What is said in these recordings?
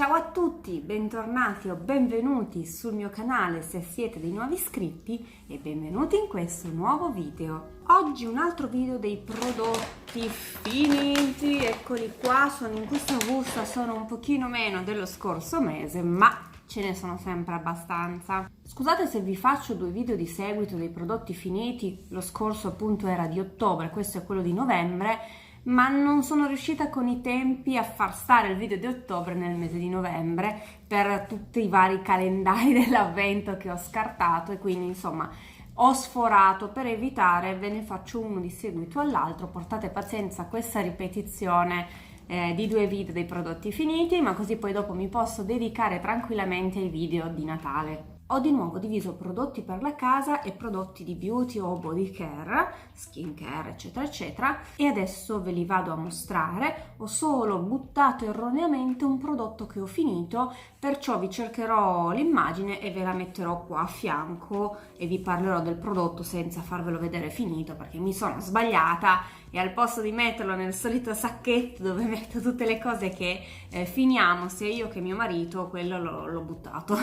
Ciao a tutti, bentornati o benvenuti sul mio canale se siete dei nuovi iscritti e benvenuti in questo nuovo video. Oggi un altro video dei prodotti finiti, eccoli qua, sono in questa busta, sono un pochino meno dello scorso mese, ma ce ne sono sempre abbastanza. Scusate se vi faccio due video di seguito dei prodotti finiti, lo scorso appunto era di ottobre, questo è quello di novembre, ma non sono riuscita con i tempi a far stare il video di ottobre nel mese di novembre per tutti i vari calendari dell'avvento che ho scartato e quindi insomma ho sforato. Per evitare ve ne faccio uno di seguito all'altro, portate pazienza a questa ripetizione di due video dei prodotti finiti, ma così poi dopo mi posso dedicare tranquillamente ai video di Natale. Ho di nuovo diviso prodotti per la casa e prodotti di beauty o body care, skin care eccetera eccetera, e adesso ve li vado a mostrare. Ho solo buttato erroneamente un prodotto che ho finito, perciò vi cercherò l'immagine e ve la metterò qua a fianco e vi parlerò del prodotto senza farvelo vedere finito, perché mi sono sbagliata e al posto di metterlo nel solito sacchetto dove metto tutte le cose che finiamo sia io che mio marito, quello l'ho buttato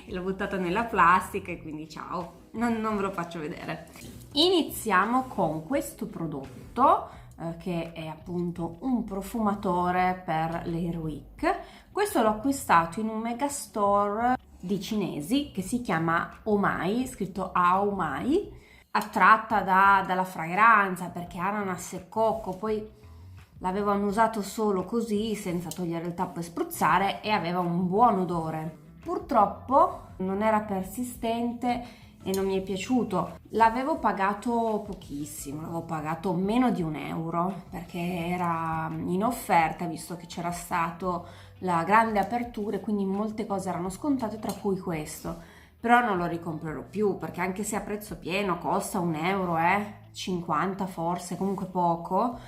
l'ho buttato nella plastica e quindi ciao, non ve lo faccio vedere. Iniziamo con questo prodotto che è appunto un profumatore per l'Air Wick. Questo l'ho acquistato in un megastore di cinesi che si chiama Omai, scritto Aomai, attratta dalla fragranza perché ananas e cocco, poi l'avevo annusato solo così senza togliere il tappo e spruzzare e aveva un buon odore. Purtroppo non era persistente e non mi è piaciuto. L'avevo pagato pochissimo, l'avevo pagato meno di €1 perché era in offerta, visto che c'era stato la grande apertura e quindi molte cose erano scontate, tra cui questo. Però non lo ricomprerò più perché anche se a prezzo pieno costa €1, 50 forse, comunque poco,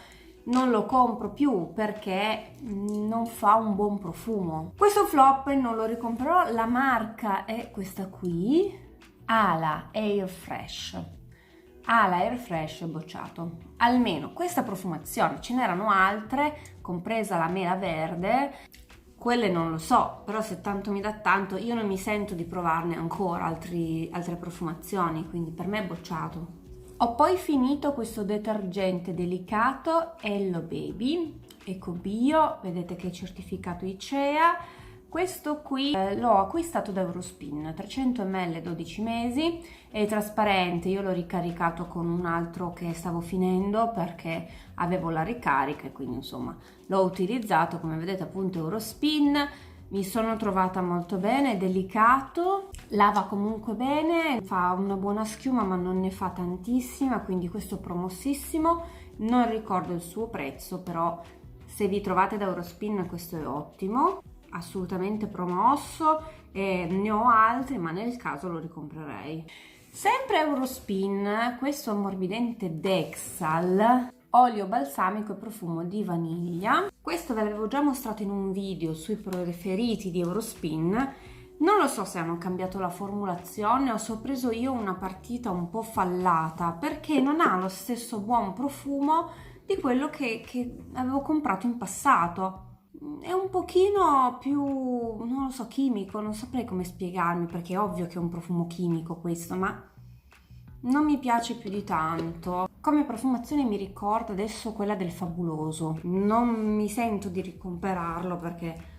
non lo compro più perché non fa un buon profumo. Questo flop non lo ricomprerò, la marca è questa qui, Ala Air Fresh. Ala Air Fresh bocciato. Almeno questa profumazione, ce n'erano altre, compresa la mela verde, quelle non lo so, però se tanto mi dà tanto io non mi sento di provarne ancora altre profumazioni, quindi per me è bocciato. Ho poi finito questo detergente delicato Hello Baby Eco Bio, vedete che è certificato ICEA. Questo qui l'ho acquistato da Eurospin, 300 ml 12 mesi, è trasparente. Io l'ho ricaricato con un altro che stavo finendo perché avevo la ricarica e quindi insomma l'ho utilizzato, come vedete appunto Eurospin. Mi sono trovata molto bene, è delicato, lava comunque bene, fa una buona schiuma ma non ne fa tantissima, quindi questo è promossissimo. Non ricordo il suo prezzo, però se vi trovate da Eurospin questo è ottimo, assolutamente promosso, e ne ho altri ma nel caso lo ricomprerei. Sempre Eurospin, questo ammorbidente Dexal, olio balsamico e profumo di vaniglia. Questo ve l'avevo già mostrato in un video sui preferiti di Eurospin. Non lo so se hanno cambiato la formulazione o se ho preso io una partita un po' fallata, perché non ha lo stesso buon profumo di quello che avevo comprato in passato. È un pochino più, non lo so, chimico, non saprei come spiegarmi, perché è ovvio che è un profumo chimico questo, ma non mi piace più di tanto. Come profumazione mi ricorda adesso quella del Fabuloso. Non mi sento di ricomprarlo perché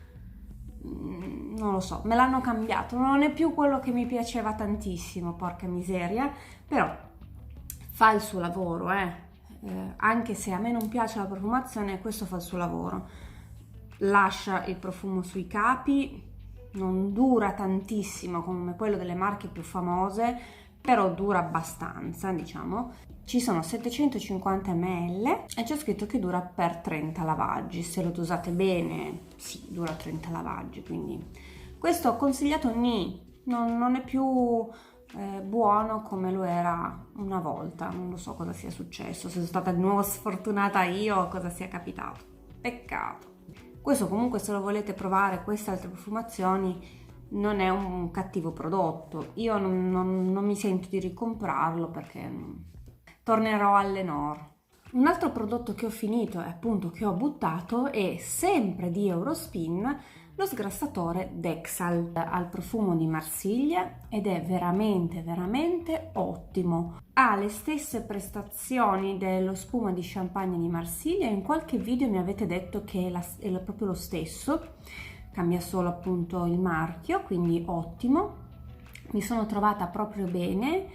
non lo so, me l'hanno cambiato, non è più quello che mi piaceva tantissimo, porca miseria, però fa il suo lavoro, anche se a me non piace la profumazione, questo fa il suo lavoro. Lascia il profumo sui capi, non dura tantissimo come quello delle marche più famose, però dura abbastanza, diciamo. Ci sono 750 ml e c'è scritto che dura per 30 lavaggi. Se lo usate bene, sì, dura 30 lavaggi, quindi questo ho consigliato non è più buono come lo era una volta. Non lo so cosa sia successo, se sono stata di nuovo sfortunata io o cosa sia capitato. Peccato. Questo comunque, se lo volete provare, queste altre profumazioni, non è un cattivo prodotto. Io non mi sento di ricomprarlo perché tornerò alle Lenor. Un altro prodotto che ho finito e appunto che ho buttato è sempre di Eurospin, lo sgrassatore Dexal al profumo di Marsiglia ed è veramente ottimo. Ha le stesse prestazioni dello spuma di champagne di Marsiglia. In qualche video mi avete detto che è proprio lo stesso, cambia solo appunto il marchio, quindi ottimo. Mi sono trovata proprio bene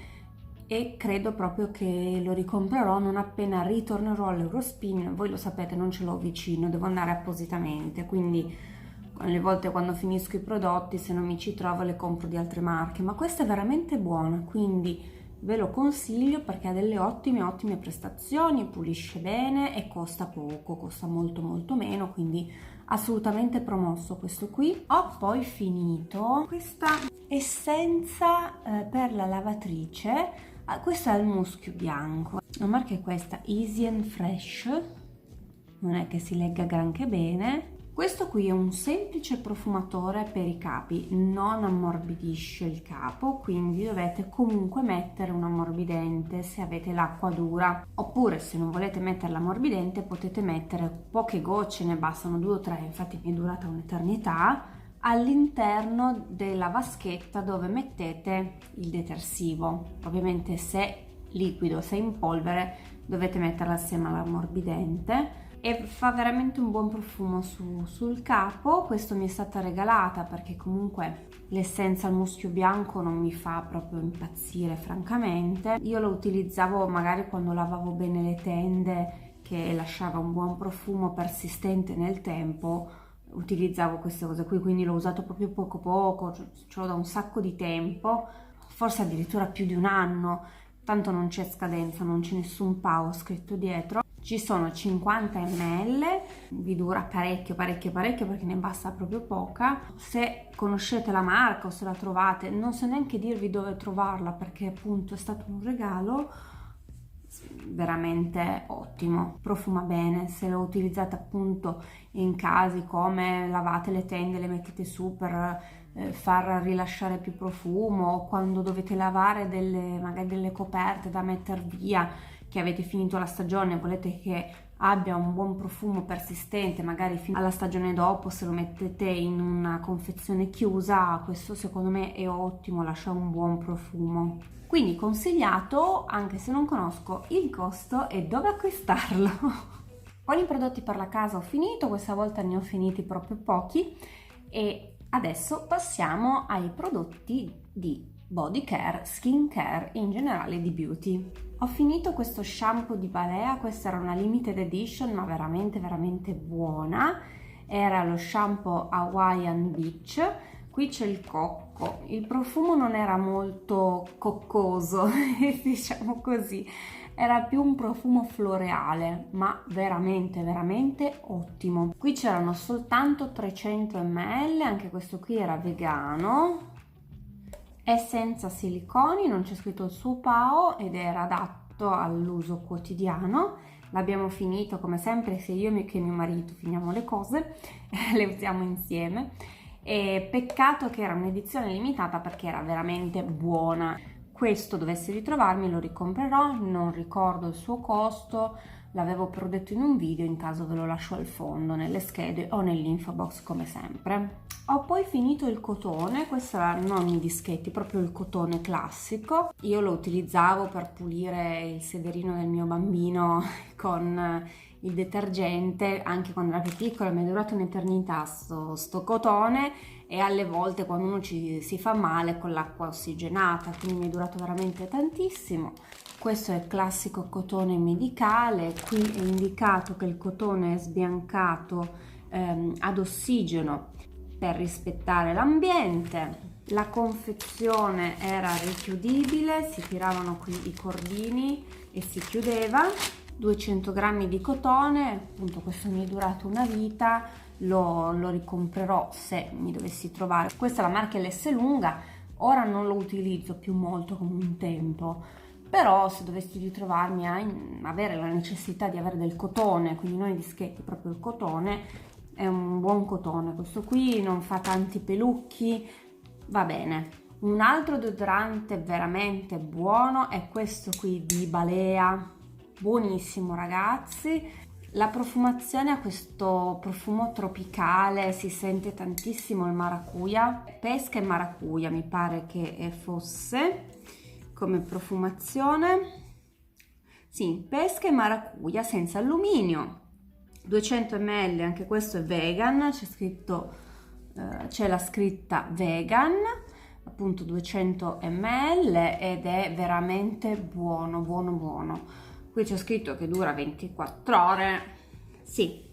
e credo proprio che lo ricomprerò non appena ritornerò all'Eurospin. Voi lo sapete, non ce l'ho vicino, devo andare appositamente, quindi le volte quando finisco i prodotti, se non mi ci trovo, le compro di altre marche, ma questa è veramente buona, quindi ve lo consiglio perché ha delle ottime prestazioni, pulisce bene e costa poco, costa molto meno, quindi assolutamente promosso questo qui. Ho poi finito questa essenza per la lavatrice. Questo è il muschio bianco, la marca è questa, Easy and Fresh, non è che si legga granché bene. Questo qui è un semplice profumatore per i capi, non ammorbidisce il capo, quindi dovete comunque mettere un ammorbidente se avete l'acqua dura, oppure se non volete mettere l'ammorbidente potete mettere poche gocce, ne bastano 2 o 3, infatti mi è durata un'eternità, all'interno della vaschetta dove mettete il detersivo. Ovviamente se liquido, se in polvere, dovete metterla assieme all'ammorbidente. E fa veramente un buon profumo sul capo. Questo mi è stata regalata perché comunque l'essenza al muschio bianco non mi fa proprio impazzire francamente. Io lo utilizzavo magari quando lavavo bene le tende, che lasciava un buon profumo persistente nel tempo, utilizzavo queste cose qui, quindi l'ho usato proprio poco, ce l'ho da un sacco di tempo, forse addirittura più di un anno, tanto non c'è scadenza, non c'è nessun PAO scritto dietro. Ci sono 50 ml, vi dura parecchio perché ne basta proprio poca. Se conoscete la marca o se la trovate, non so neanche dirvi dove trovarla perché appunto è stato un regalo, veramente ottimo, profuma bene. Se lo utilizzate appunto in casi come lavate le tende, le mettete su per far rilasciare più profumo, o quando dovete lavare magari delle coperte da mettere via, che avete finito la stagione e volete che abbia un buon profumo persistente, magari fino alla stagione dopo, se lo mettete in una confezione chiusa, questo secondo me è ottimo, lascia un buon profumo. Quindi consigliato, anche se non conosco il costo e dove acquistarlo. Con i prodotti per la casa ho finito, questa volta ne ho finiti proprio pochi e adesso passiamo ai prodotti di body care, skin care e in generale di beauty. Ho finito questo shampoo di Balea, questa era una limited edition ma veramente buona, era lo shampoo Hawaiian Beach. Qui c'è il cocco, il profumo non era molto coccoso, diciamo così, era più un profumo floreale, ma veramente ottimo. Qui c'erano soltanto 300 ml, anche questo qui era vegano, è senza siliconi, non c'è scritto il suo PAO ed era adatto all'uso quotidiano. L'abbiamo finito come sempre, sia io che mio marito finiamo le cose, le usiamo insieme. E peccato che era un'edizione limitata perché era veramente buona. Questo dovessi ritrovarmi lo ricomprerò, non ricordo il suo costo, l'avevo prodotto in un video, in caso ve lo lascio al fondo nelle schede o nell'info box come sempre. Ho poi finito il cotone, questo era non i dischetti, proprio il cotone classico. Io lo utilizzavo per pulire il sederino del mio bambino con il detergente, anche quando era più piccola, mi è durato un'eternità sto cotone, e alle volte quando uno si fa male con l'acqua ossigenata, quindi mi è durato veramente tantissimo. Questo è il classico cotone medicale, qui è indicato che il cotone è sbiancato ad ossigeno per rispettare l'ambiente. La confezione era richiudibile, si tiravano qui i cordini e si chiudeva. 200 grammi di cotone, appunto questo mi è durato una vita, lo ricomprerò se mi dovessi trovare. Questa è la marca LS Lunga, ora non lo utilizzo più molto come un tempo, però se dovessi ritrovarmi a avere la necessità di avere del cotone, quindi non i dischetti, proprio il cotone, è un buon cotone. Questo qui non fa tanti pelucchi, va bene. Un altro deodorante veramente buono è questo qui di Balea, buonissimo ragazzi, La profumazione ha questo profumo tropicale, si sente tantissimo il maracuja, pesca e maracuja mi pare che fosse come profumazione. Sì, pesca e maracuja senza alluminio, 200 ml, anche questo è vegan, c'è scritto, c'è la scritta vegan, appunto 200 ml ed è veramente buono, buono, buono. Qui c'è scritto che dura 24 ore, sì,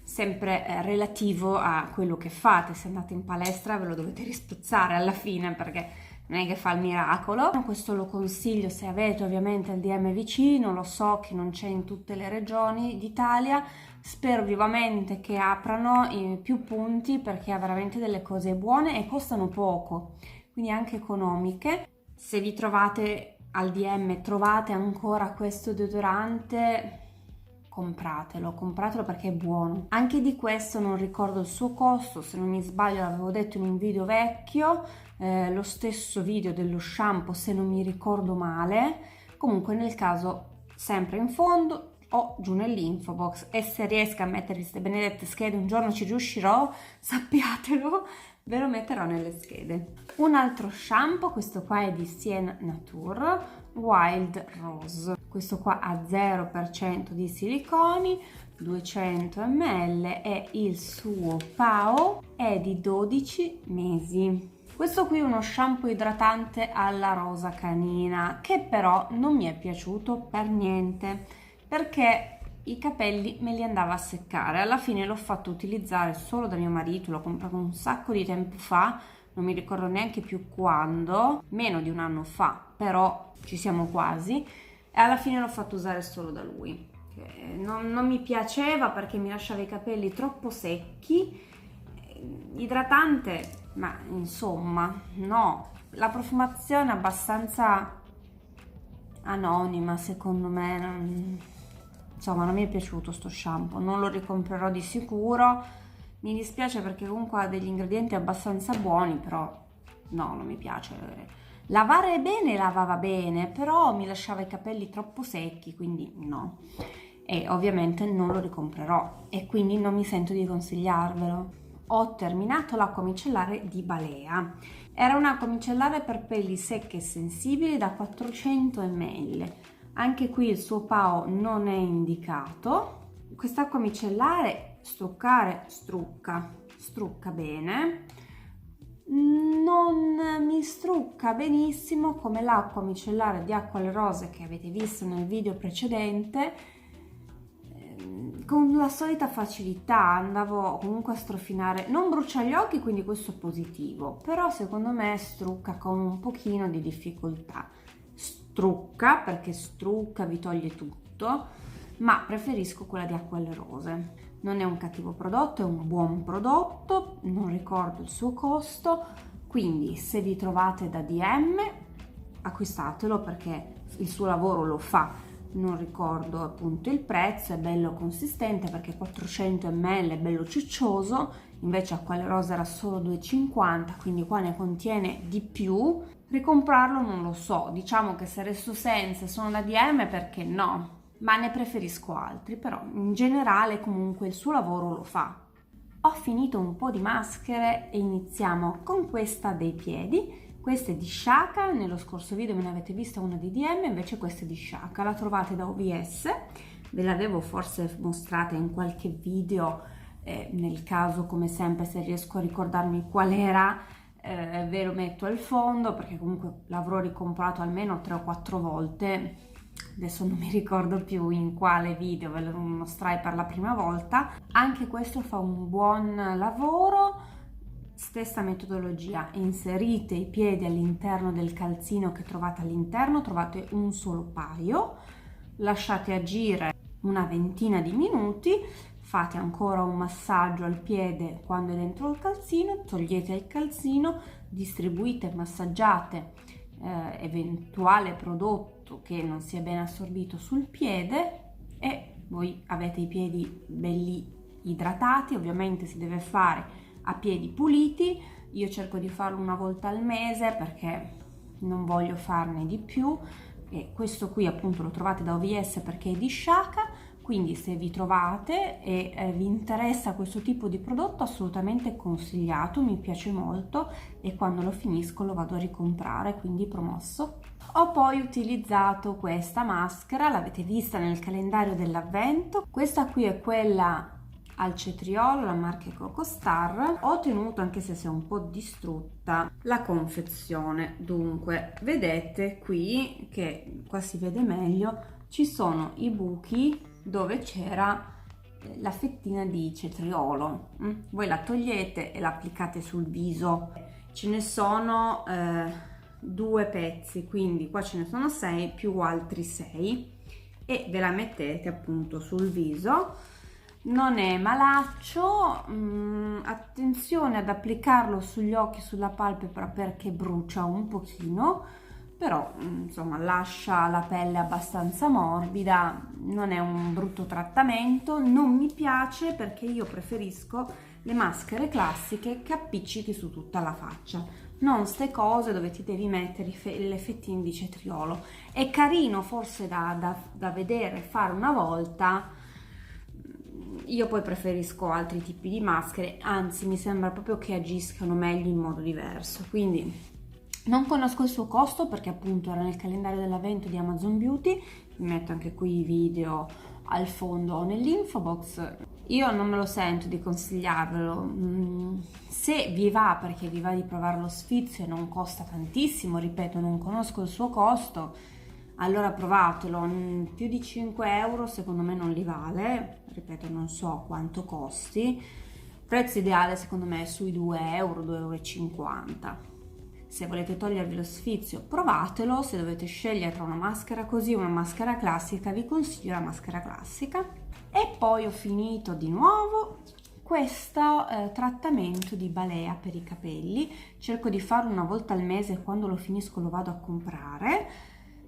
sempre relativo a quello che fate. Se andate in palestra ve lo dovete rispuzzare alla fine, perché non è che fa il miracolo. Questo lo consiglio se avete ovviamente il DM vicino, lo so che non c'è in tutte le regioni d'Italia, spero vivamente che aprano più punti, perché ha veramente delle cose buone e costano poco, quindi anche economiche. Se vi trovate al DM, trovate ancora questo deodorante, compratelo perché è buono. Anche di questo non ricordo il suo costo, se non mi sbaglio l'avevo detto in un video vecchio, lo stesso video dello shampoo se non mi ricordo male. Comunque nel caso sempre in fondo o giù nell'info box, e se riesco a mettere queste benedette schede, un giorno ci riuscirò, sappiatelo, ve lo metterò nelle schede. Un altro shampoo, questo qua è di Sienne Nature, Wild Rose. Questo qua ha 0% di siliconi, 200 ml e il suo PAO è di 12 mesi. Questo qui è uno shampoo idratante alla rosa canina, che però non mi è piaciuto per niente, perché i capelli me li andava a seccare. Alla fine l'ho fatto utilizzare solo da mio marito, l'ho comprato un sacco di tempo fa, non mi ricordo neanche più quando, meno di un anno fa, però ci siamo quasi, e alla fine l'ho fatto usare solo da lui. Non mi piaceva perché mi lasciava i capelli troppo secchi, idratante, ma insomma no, la profumazione è abbastanza anonima secondo me, insomma non mi è piaciuto sto shampoo, non lo ricomprerò di sicuro. Mi dispiace perché comunque ha degli ingredienti abbastanza buoni, però no, non mi piace. Lavare bene, lavava bene, però mi lasciava i capelli troppo secchi, quindi no. E ovviamente non lo ricomprerò e quindi non mi sento di consigliarvelo. Ho terminato l'acqua micellare di Balea. Era un'acqua micellare per pelli secche e sensibili da 400 ml. Anche qui il suo PAO non è indicato. Quest'acqua micellare struccare strucca bene, non mi strucca benissimo come l'acqua micellare di Acqua alle Rose che avete visto nel video precedente, con la solita facilità. Andavo comunque a strofinare, non brucia gli occhi, quindi questo è positivo, però secondo me strucca con un pochino di difficoltà. Strucca perché strucca, vi toglie tutto, ma preferisco quella di Acqua alle Rose. Non è un cattivo prodotto, è un buon prodotto, non ricordo il suo costo, quindi se vi trovate da DM acquistatelo perché il suo lavoro lo fa. Non ricordo appunto il prezzo, è bello consistente perché 400 ml è bello ciccioso, invece Acqua alle Rose era solo 2,50, quindi qua ne contiene di più. Ricomprarlo non lo so, diciamo che se resto senza e sono da DM perché no, ma ne preferisco altri, però in generale comunque il suo lavoro lo fa. Ho finito un po' di maschere e iniziamo con questa dei piedi. Questa è di Shaka, nello scorso video me ne avete vista una di DM, invece questa è di Shaka, la trovate da OVS, ve l'avevo forse mostrata in qualche video, nel caso come sempre se riesco a ricordarmi qual era ve lo metto al fondo, perché comunque l'avrò ricomprato almeno 3 o 4 volte, adesso non mi ricordo più in quale video ve lo mostrai per la prima volta. Anche questo fa un buon lavoro. Stessa metodologia, inserite i piedi all'interno del calzino che trovate all'interno, trovate un solo paio, lasciate agire una ventina di minuti, fate ancora un massaggio al piede quando è dentro il calzino, togliete il calzino, distribuite, massaggiate eventuale prodotto che non sia ben assorbito sul piede e voi avete i piedi belli idratati. Ovviamente si deve fare a piedi puliti, io cerco di farlo una volta al mese perché non voglio farne di più, e questo qui appunto lo trovate da OVS perché è di Shaka. quindi se vi trovate e vi interessa questo tipo di prodotto, assolutamente consigliato, mi piace molto e quando lo finisco lo vado a ricomprare, quindi promosso. Ho poi utilizzato questa maschera, l'avete vista nel calendario dell'avvento, questa qui è quella al cetriolo, la marca Coco Star. Ho tenuto, anche se si è un po' distrutta, la confezione. Dunque vedete qui, che qua si vede meglio, ci sono i buchi dove c'era la fettina di cetriolo. Voi la togliete e la applicate sul viso. Ce ne sono 2 pezzi, quindi qua ce ne sono 6 più altri 6 e ve la mettete appunto sul viso. Non è malaccio, attenzione ad applicarlo sugli occhi, sulla palpebra, perché brucia un pochino, però insomma lascia la pelle abbastanza morbida, non è un brutto trattamento. Non mi piace perché io preferisco le maschere classiche che appiccichi su tutta la faccia, non ste cose dove ti devi mettere le fettine di cetriolo. È carino forse da vedere, fare una volta. Io poi preferisco altri tipi di maschere, anzi mi sembra proprio che agiscano meglio in modo diverso. Quindi non conosco il suo costo perché appunto era nel calendario dell'avvento di Amazon Beauty, vi metto anche qui i video al fondo o nell'info box. Io non me lo sento di consigliarvelo, se vi va, perché vi va di provare lo sfizio e non costa tantissimo, ripeto, non conosco il suo costo, allora provatelo. Più di 5 euro secondo me non li vale, ripeto, non so quanto costi. Il prezzo ideale secondo me è sui 2 euro, 2,50 euro. Se volete togliervi lo sfizio, provatelo. Se dovete scegliere tra una maschera così e una maschera classica, vi consiglio la maschera classica. E poi ho finito di nuovo questo trattamento di balea per i capelli. Cerco di farlo una volta al mese, quando lo finisco lo vado a comprare,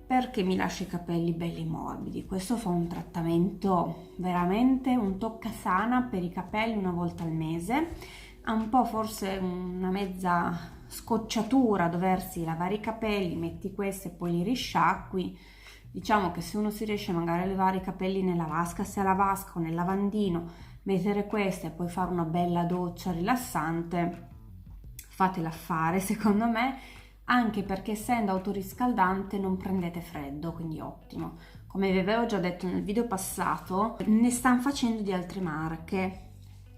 perché mi lascia i capelli belli morbidi. Questo fa un trattamento veramente, un toccasana per i capelli una volta al mese. Ha un po' forse una mezza scocciatura doversi lavare i capelli, metti questo e poi li risciacqui. Diciamo che se uno si riesce magari a levare i capelli nella vasca, sia la vasca o nel lavandino, mettere questo e poi fare una bella doccia rilassante, fatela fare secondo me, anche perché essendo autoriscaldante non prendete freddo, quindi ottimo. Come vi avevo già detto nel video passato, ne stanno facendo di altre marche.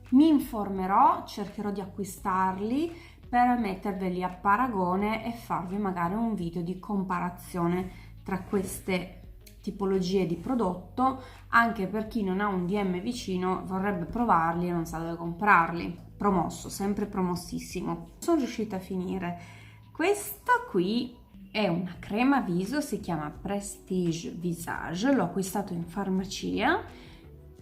Mi informerò, cercherò di acquistarli per metterveli a paragone e farvi magari un video di comparazione tra queste tipologie di prodotto, anche per chi non ha un DM vicino, vorrebbe provarli e non sa dove comprarli. Promosso, sempre promossissimo. Sono riuscita a finire. Questa qui è una crema viso, si chiama Prestige Visage, l'ho acquistato in farmacia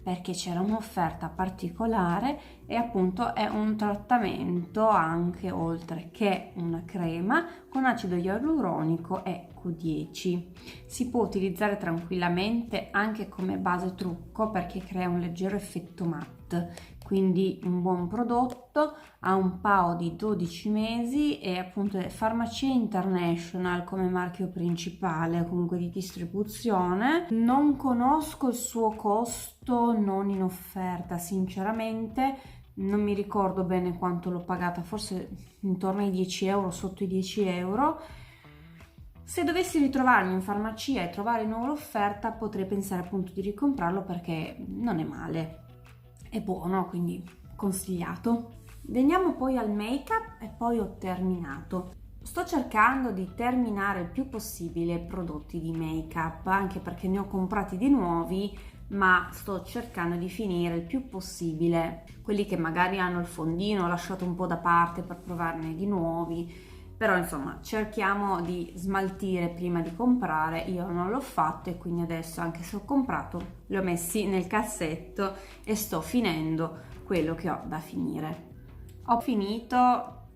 perché c'era un'offerta particolare e appunto è un trattamento anche, oltre che una crema, con acido ialuronico e Q10. Si può utilizzare tranquillamente anche come base trucco perché crea un leggero effetto matte, quindi un buon prodotto. Ha un PAO di 12 mesi e appunto è Farmacia International come marchio principale, comunque di distribuzione. Non conosco il suo costo, non in offerta sinceramente, non mi ricordo bene quanto l'ho pagata, forse intorno ai 10 euro, sotto i 10 euro. Se dovessi ritrovarmi in farmacia e trovare di nuovo l'offerta, potrei pensare appunto di ricomprarlo perché non è male, è buono, quindi consigliato. Veniamo poi al make up e poi ho terminato. Sto cercando di terminare il più possibile prodotti di make up, anche perché ne ho comprati di nuovi, ma sto cercando di finire il più possibile quelli che magari hanno il fondino, ho lasciato un po' da parte per provarne di nuovi. Però insomma cerchiamo di smaltire prima di comprare. Io non l'ho fatto e quindi adesso, anche se ho comprato, li ho messi nel cassetto e sto finendo quello che ho da finire. Ho finito,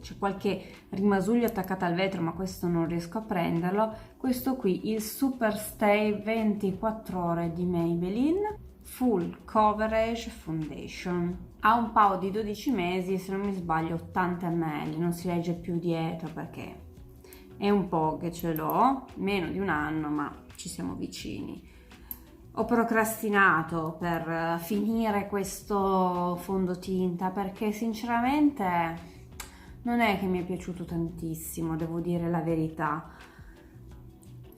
c'è qualche rimasuglio attaccato al vetro ma questo non riesco a prenderlo. Questo qui, il Super Stay 24 ore di Maybelline Full Coverage Foundation. Ha un PAO di 12 mesi, se non mi sbaglio 80 ml, non si legge più dietro perché è un po' che ce l'ho, meno di un anno ma ci siamo vicini. ho procrastinato per finire questo fondotinta perché sinceramente non è che mi è piaciuto tantissimo, devo dire la verità.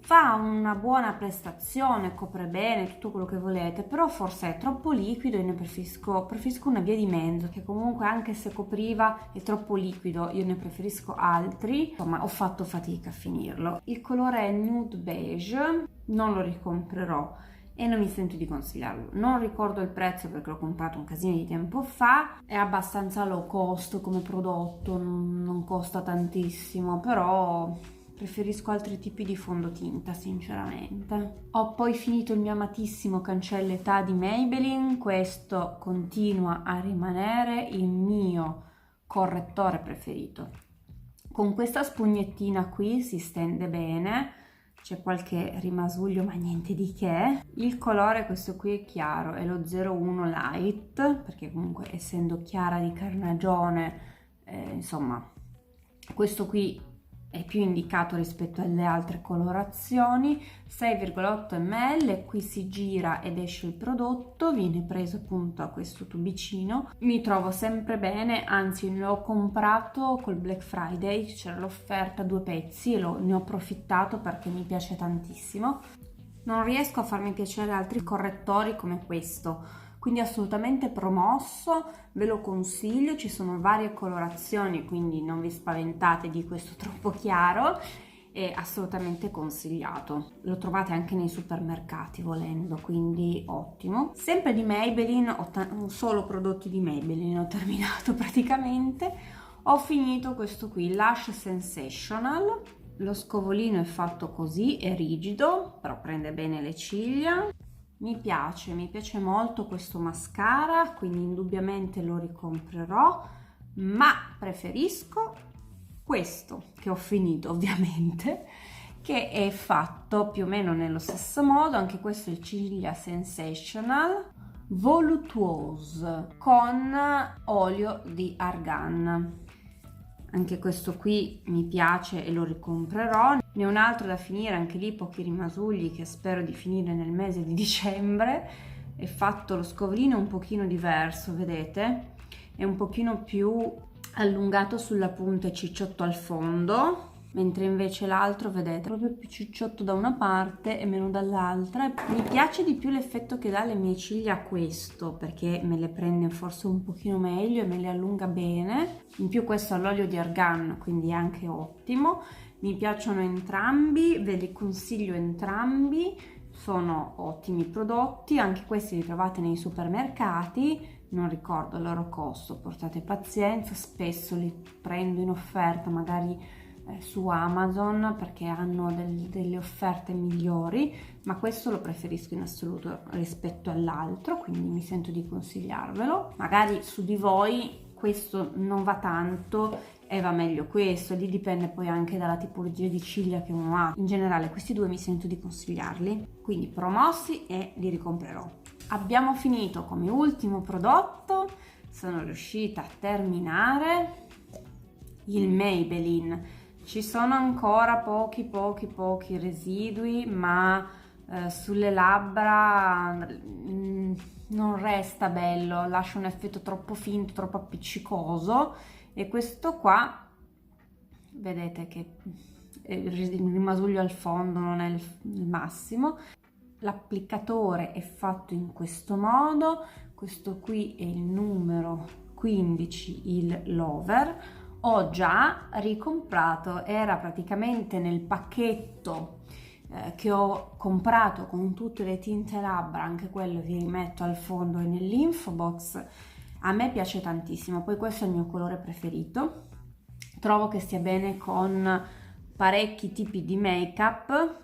Fa una buona prestazione, copre bene tutto quello che volete, però forse è troppo liquido e ne preferisco una via di mezzo, che comunque anche se copriva è troppo liquido, io ne preferisco altri. Insomma, ho fatto fatica a finirlo. Il colore è nude beige, non lo ricomprerò e non mi sento di consigliarlo. Non ricordo il prezzo perché l'ho comprato un casino di tempo fa, è abbastanza low cost come prodotto, non costa tantissimo, però preferisco altri tipi di fondotinta sinceramente. Ho poi finito il mio amatissimo cancelletà di Maybelline, questo continua a rimanere il mio correttore preferito. Con questa spugnettina qui si stende bene, c'è qualche rimasuglio ma niente di che. Il colore questo qui è chiaro, è lo 01 Light, perché comunque essendo chiara di carnagione, insomma, questo qui è più indicato rispetto alle altre colorazioni. 6,8 ml, qui si gira ed esce il prodotto, viene preso appunto a questo tubicino. Mi trovo sempre bene, anzi l'ho comprato col Black Friday, c'era l'offerta 2 pezzi e ne ho approfittato perché mi piace tantissimo. Non riesco a farmi piacere altri correttori come questo, quindi assolutamente promosso, ve lo consiglio, ci sono varie colorazioni, quindi non vi spaventate di questo troppo chiaro, è assolutamente consigliato. Lo trovate anche nei supermercati volendo, quindi ottimo. Sempre di Maybelline, ho solo prodotti di Maybelline, ho terminato praticamente. Ho finito questo qui, Lash Sensational. Lo scovolino è fatto così, è rigido, però prende bene le ciglia. Mi piace molto questo mascara, quindi indubbiamente lo ricomprerò, ma preferisco questo che ho finito ovviamente, che è fatto più o meno nello stesso modo. Anche questo è il Ciglia Sensational Voluptuose con olio di argan. Anche questo qui mi piace e lo ricomprerò. Ne ho un altro da finire, anche lì pochi rimasugli, che spero di finire nel mese di dicembre. È fatto, lo scovolino un pochino diverso, vedete? È un pochino più allungato sulla punta e cicciotto al fondo, mentre invece l'altro, vedete, proprio più cicciotto da una parte e meno dall'altra. Mi piace di più l'effetto che dà alle mie ciglia questo, perché me le prende forse un pochino meglio e me le allunga bene. In più questo ha l'olio di argan, quindi è anche ottimo. Mi piacciono entrambi, ve li consiglio entrambi, sono ottimi prodotti, anche questi li trovate nei supermercati. Non ricordo il loro costo, portate pazienza, spesso li prendo in offerta magari su Amazon perché hanno delle offerte migliori, ma questo lo preferisco in assoluto rispetto all'altro, quindi mi sento di consigliarvelo. Magari su di voi questo non va tanto e va meglio questo, lì dipende poi anche dalla tipologia di ciglia che uno ha. In generale questi due mi sento di consigliarli, quindi promossi e li ricomprerò. Abbiamo finito come ultimo prodotto, sono riuscita a terminare il Maybelline. Ci sono ancora pochi residui, ma sulle labbra non resta bello, lascia un effetto troppo finto, troppo appiccicoso, e questo qua vedete che il rimasuglio al fondo non è il massimo. L'applicatore è fatto in questo modo, questo qui è il numero 15, il Lover. Ho già ricomprato, era praticamente nel pacchetto che ho comprato con tutte le tinte labbra, anche quello vi rimetto al fondo e nell'info box. A me piace tantissimo, poi questo è il mio colore preferito, trovo che stia bene con parecchi tipi di make-up.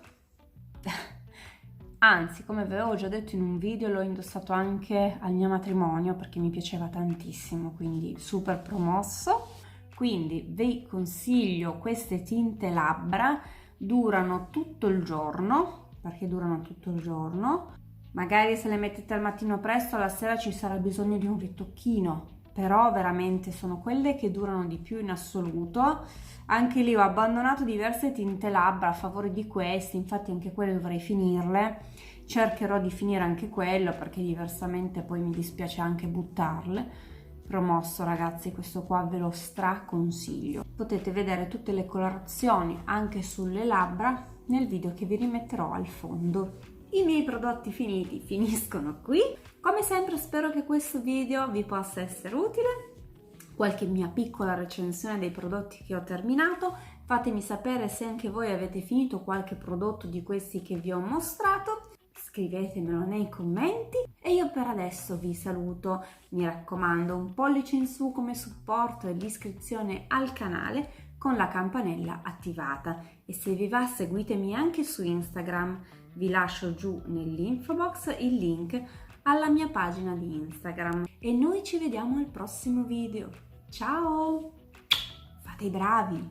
Anzi, come vi avevo già detto in un video, l'ho indossato anche al mio matrimonio perché mi piaceva tantissimo, quindi super promosso. Quindi vi consiglio queste tinte labbra, durano tutto il giorno, perché durano tutto il giorno. Magari se le mettete al mattino presto, alla sera ci sarà bisogno di un ritocchino, però veramente sono quelle che durano di più in assoluto. Anche lì ho abbandonato diverse tinte labbra a favore di questi, infatti anche quelle dovrei finirle. Cercherò di finire anche quello perché diversamente poi mi dispiace anche buttarle. Promosso ragazzi, questo qua ve lo straconsiglio. Potete vedere tutte le colorazioni anche sulle labbra nel video che vi rimetterò al fondo. I miei prodotti finiti finiscono qui. Come sempre spero che questo video vi possa essere utile. Qualche mia piccola recensione dei prodotti che ho terminato. Fatemi sapere se anche voi avete finito qualche prodotto di questi che vi ho mostrato. Scrivetemelo nei commenti e io per adesso vi saluto. Mi raccomando, un pollice in su come supporto e l'iscrizione al canale con la campanella attivata, e se vi va seguitemi anche su Instagram. Vi lascio giù nell'info box il link alla mia pagina di Instagram e noi ci vediamo al prossimo video. Ciao! Fate i bravi!